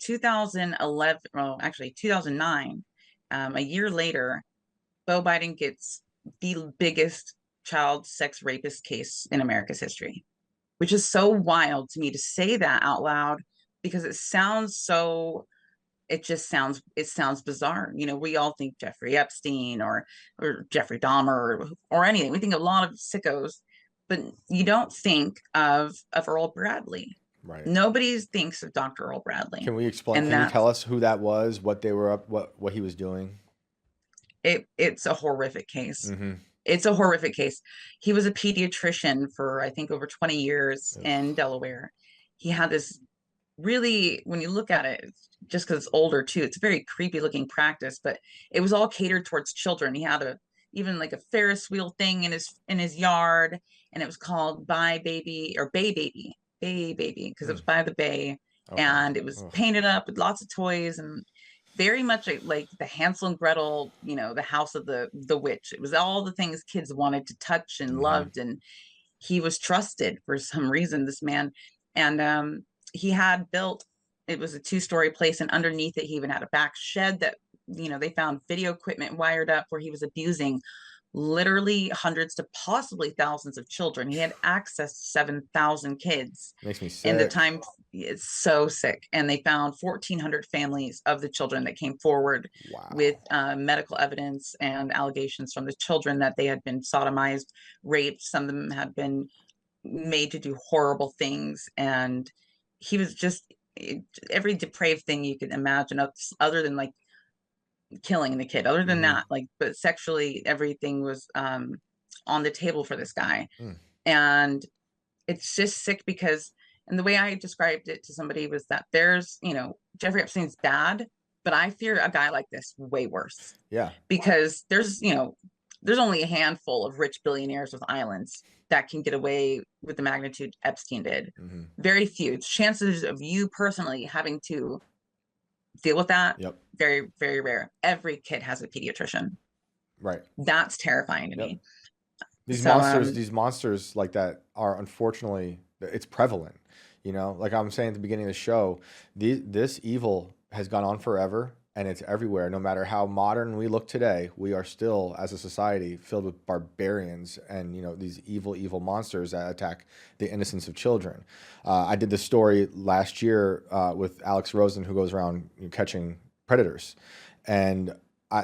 2011, well, actually 2009, a year later, Beau Biden gets the biggest child sex rapist case in America's history, which is so wild to me to say that out loud because it sounds bizarre. We all think Jeffrey Epstein or Jeffrey Dahmer or anything. We think of a lot of sickos, but you don't think of Earl Bradley. Right. Nobody thinks of Dr. Earl Bradley. Can we explain? And Can you that's tell us who that was? What they were up? What he was doing? it's a horrific case. Mm-hmm. It's a horrific case. He was a pediatrician for I think over 20 years in Delaware. He had this really, when you look at it, just because it's older too, it's a very creepy looking practice, but it was all catered towards children. He had a even like a Ferris wheel thing in his yard, and it was called By Baby or Bay Baby, because it was Mm. by the bay, Okay. and it was Ugh. painted up with lots of toys and very much like the Hansel and Gretel, the house of the witch. It was all the things kids wanted to touch and Mm-hmm. loved, and he was trusted for some reason, this man. And he had built, it was a two-story place, and underneath it he even had a back shed that they found video equipment wired up where he was abusing literally hundreds to possibly thousands of children. He had access to 7,000 kids Makes me in the sick. time. It's so sick. And they found 1,400 families of the children that came forward with Wow. medical evidence and allegations from the children that they had been sodomized, raped. Some of them had been made to do horrible things. And he was just every depraved thing you could imagine, other than like killing the kid. Other than Mm-hmm. that, like, but sexually, everything was on the table for this guy. Mm. And it's just sick because, and the way I described it to somebody was that Jeffrey Epstein's bad, but I fear a guy like this way worse, Yeah. because there's only a handful of rich billionaires with islands that can get away with the magnitude Epstein did. Mm-hmm. Very few. Chances of you personally having to deal with that, Yep. very, very rare. Every kid has a pediatrician. Right. That's terrifying to Yep. me. These So monsters, these monsters like that are unfortunately it's prevalent. Like I'm saying at the beginning of the show, this evil has gone on forever and it's everywhere. No matter how modern we look today, we are still, as a society, filled with barbarians and these evil monsters that attack the innocence of children. I did this story last year with Alex Rosen, who goes around catching predators, and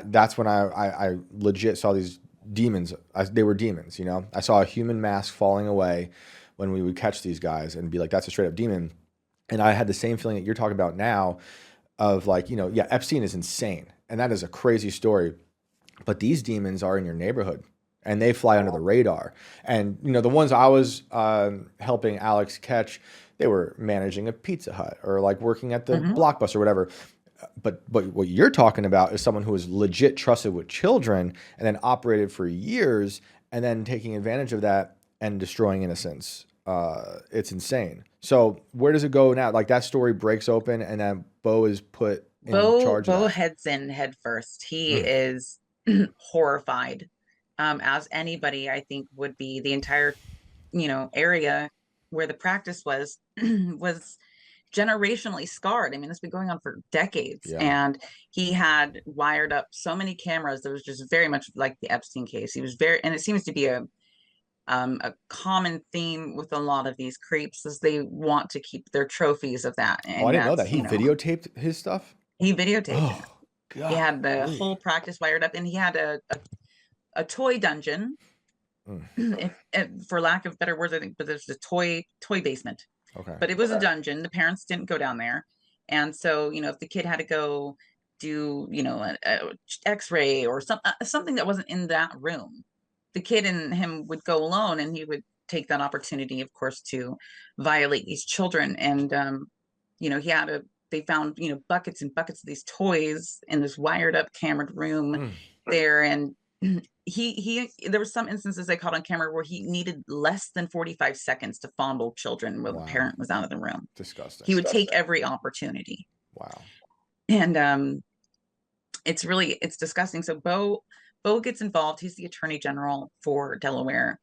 that's when I legit saw these demons. They were demons. I saw a human mask falling away when we would catch these guys and be like, that's a straight up demon. And I had the same feeling that you're talking about now of like, yeah, Epstein is insane. And that is a crazy story. But these demons are in your neighborhood and they fly under the radar. And, the ones I was helping Alex catch, they were managing a Pizza Hut or like working at the mhm. Blockbuster or whatever. But what you're talking about is someone who is legit trusted with children and then operated for years and then taking advantage of that and destroying innocence. It's insane. So where does it go now? Like that story breaks open and then Beau is put in charge of Beau that. heads in head first. He Mm, is horrified, as anybody I think would be. The entire area where the practice was was generationally scarred. I mean, it's been going on for decades, yeah. and he had wired up so many cameras that was just very much like the Epstein case. He was very, and it seems to be a common theme with a lot of these creeps, is they want to keep their trophies of that, Oh, I and didn't know that. that's He videotaped his stuff? he videotaped it. Oh, He had the golly. whole practice wired up, and he had a toy dungeon, Mm, if, for lack of better words, I think, but there's a toy basement. okay. But it was a dungeon. The parents didn't go down there, and so if the kid had to go do a X-ray or something that wasn't in that room, the kid and him would go alone, and he would take that opportunity, of course, to violate these children. And he had a they found buckets and buckets of these toys in this wired up cameraed room Mm, there. And he there were some instances they caught on camera where he needed less than 45 seconds to fondle children while the wow. parent was out of the room. Disgusting. He would take every opportunity. Wow. And it's disgusting. So Beau gets involved. He's the attorney general for Delaware,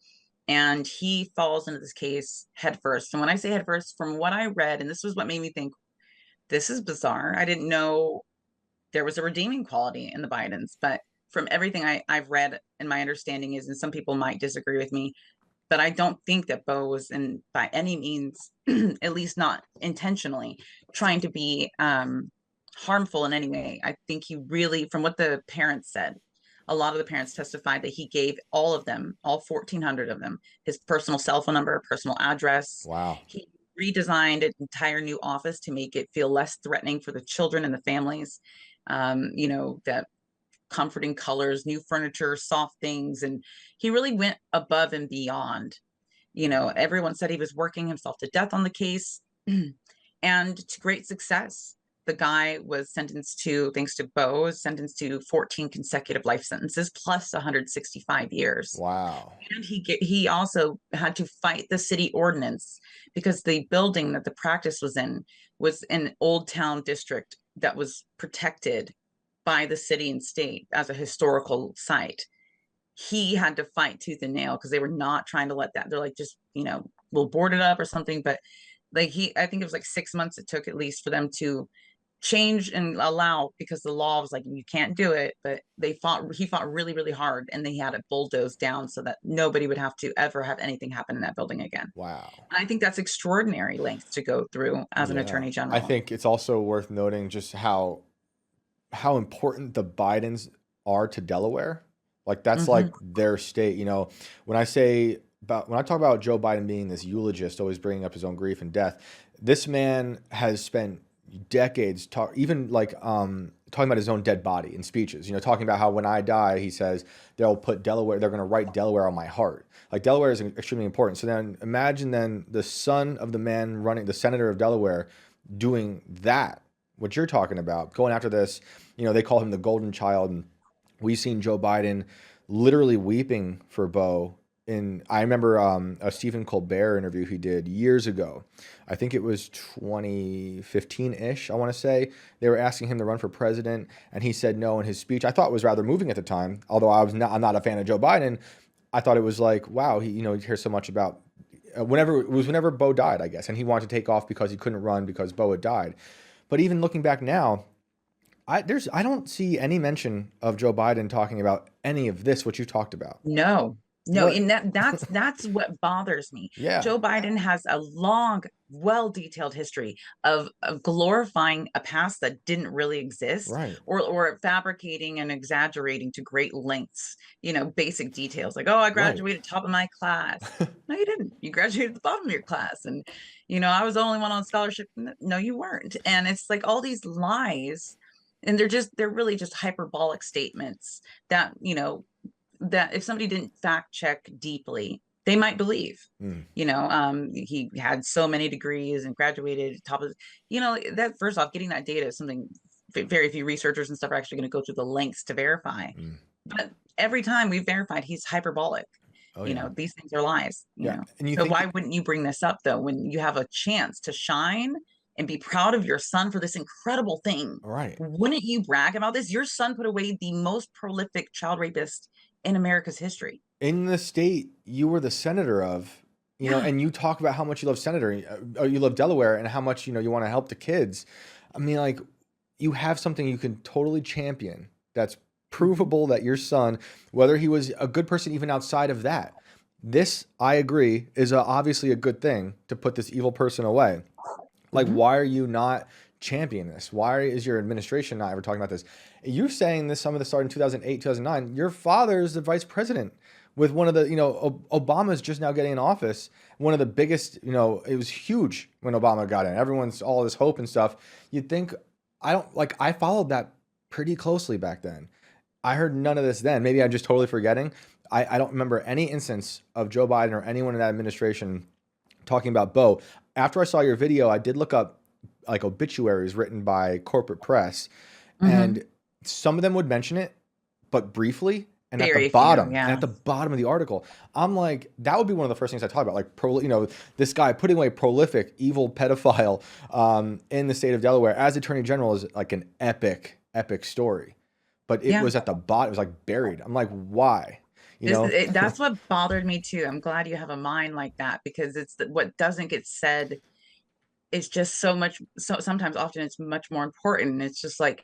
and he falls into this case headfirst. And when I say headfirst, from what I read, and this was what made me think, this is bizarre. I didn't know there was a redeeming quality in the Bidens, but from everything I've read and my understanding is, and some people might disagree with me, but I don't think that Beau was in by any means, at least not intentionally, trying to be harmful in any way. I think he really, from what the parents said, a lot of the parents testified that he gave all of them, all 1,400 of them, his personal cell phone number, personal address. Wow. He redesigned an entire new office to make it feel less threatening for the children and the families. That comforting colors, new furniture, soft things. And he really went above and beyond. Everyone said he was working himself to death on the case and to great success. The guy was sentenced to, thanks to Beau, was sentenced to 14 consecutive life sentences plus 165 years. Wow. And he also had to fight the city ordinance because the building that the practice was in Old Town District that was protected by the city and state as a historical site. He had to fight tooth and nail because they were not trying to let that. They're like, just, we'll board it up or something. But like I think it was like 6 months it took at least for them to change and allow, because the law was like, you can't do it. But he fought really, really hard, and they had it bulldozed down so that nobody would have to ever have anything happen in that building again. Wow. And I think that's extraordinary lengths to go through as an Yeah. attorney I general. think it's also worth noting just how important the Bidens are to Delaware. Like that's Mm-hmm. like their state. When I talk about Joe Biden being this eulogist, always bringing up his own grief and death, this man has spent decades even like talking about his own dead body in speeches. Talking about how when I die, he says they're going to write Delaware on my heart. Like Delaware is extremely important. So then imagine then the son of the man running, the senator of Delaware, doing that. What you're talking about, going after this, they call him the golden child, and we've seen Joe Biden literally weeping for Beau. I remember a Stephen Colbert interview he did years ago. I think it was 2015-ish, I want to say. They were asking him to run for president, and he said no in his speech. I thought it was rather moving at the time, although I'm not a fan of Joe Biden. I thought it was like, wow, he hears so much about whenever Beau died, I guess, and he wanted to take off because he couldn't run because Beau had died. But even looking back now, I don't see any mention of Joe Biden talking about any of this, what you talked about. No, no, What? and that's what bothers me. Yeah, Joe Biden has a long, well-detailed history of glorifying a past that didn't really exist, right, or fabricating and exaggerating to great lengths, basic details like, oh, I right. graduated top of my class. No, you didn't. You graduated at the bottom of your class. And, I was the only one on scholarship. No, you weren't. And it's like all these lies, and they're really just hyperbolic statements that, that if somebody didn't fact check deeply, they might believe. Mm, He had so many degrees and graduated top of, that first off, getting that data is something very few researchers and stuff are actually going to go through the lengths to verify. mm. But every time we've verified, he's hyperbolic. Oh yeah, These things are lies, yeah. And you So think why wouldn't you bring this up though, when you have a chance to shine and be proud of your son for this incredible thing? right Wouldn't you brag about this? Your son put away the most prolific child rapist in America's history. in the state you were the senator of, Yeah. and you talk about how much you love or you love Delaware, and how much you want to help the kids. I mean, like, you have something you can totally champion that's provable that your son, whether he was a good person even outside of that, this, I agree, is obviously a good thing to put this evil person away. Like, Mm-hmm. why are you not championing this? Why is your administration not ever talking about this? You're saying this, some of this started in 2008, 2009. Your father is the vice president with one of the, Obama's just now getting in office. One of the biggest, it was huge when Obama got in. Everyone's all this hope and stuff. You'd think, I followed that pretty closely back then. I heard none of this then. Maybe I'm just totally forgetting. I don't remember any instance of Joe Biden or anyone in that administration talking about Beau. After I saw your video, I did look up like obituaries written by corporate press, Mm-hmm. and some of them would mention it, but briefly. And Very few, at yeah. the bottom of the article, I'm like, that would be one of the first things I talk about. Like, this guy putting away prolific, evil pedophile in the state of Delaware as Attorney General is like an epic, epic story. But it Yeah. was at the bottom. It was like buried. I'm like, why? That's what bothered me too. I'm glad you have a mind like that, because it's what doesn't get said is just so much, so sometimes often it's much more important. It's just like,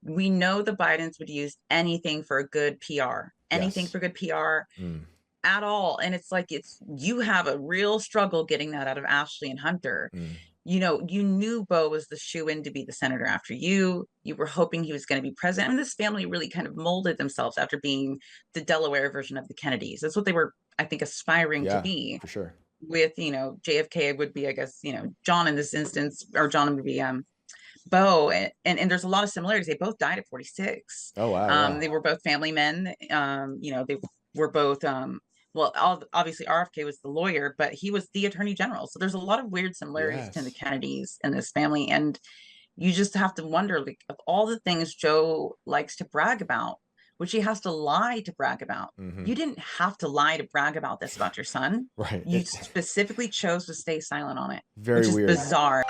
we know the Bidens would use anything for a good PR, anything Yes. for good PR Mm, at all. And it's like, it's, you have a real struggle getting that out of Ashley and Hunter. mm. You know, you knew Beau was the shoe in to be the senator after you. You were hoping he was going to be president. I mean, this family really kind of molded themselves after being the Delaware version of the Kennedys. That's what they were, I think, aspiring to Yeah, be. for sure. With, you know, JFK would be, I guess, you know, John in this instance, or John would be Beau, and there's a lot of similarities. They both died at 46. Oh wow, yeah. They were both family men. You know, they were both well, obviously RFK was the lawyer, but he was the attorney general. So there's a lot of weird similarities between the Yes. Kennedys and this family. And you just have to wonder, like, of all the things Joe likes to brag about, which he has to lie to brag about. Hmm. You didn't have to lie to brag about this about your son. Right. You specifically chose to stay silent on it, Very which is weird. bizarre.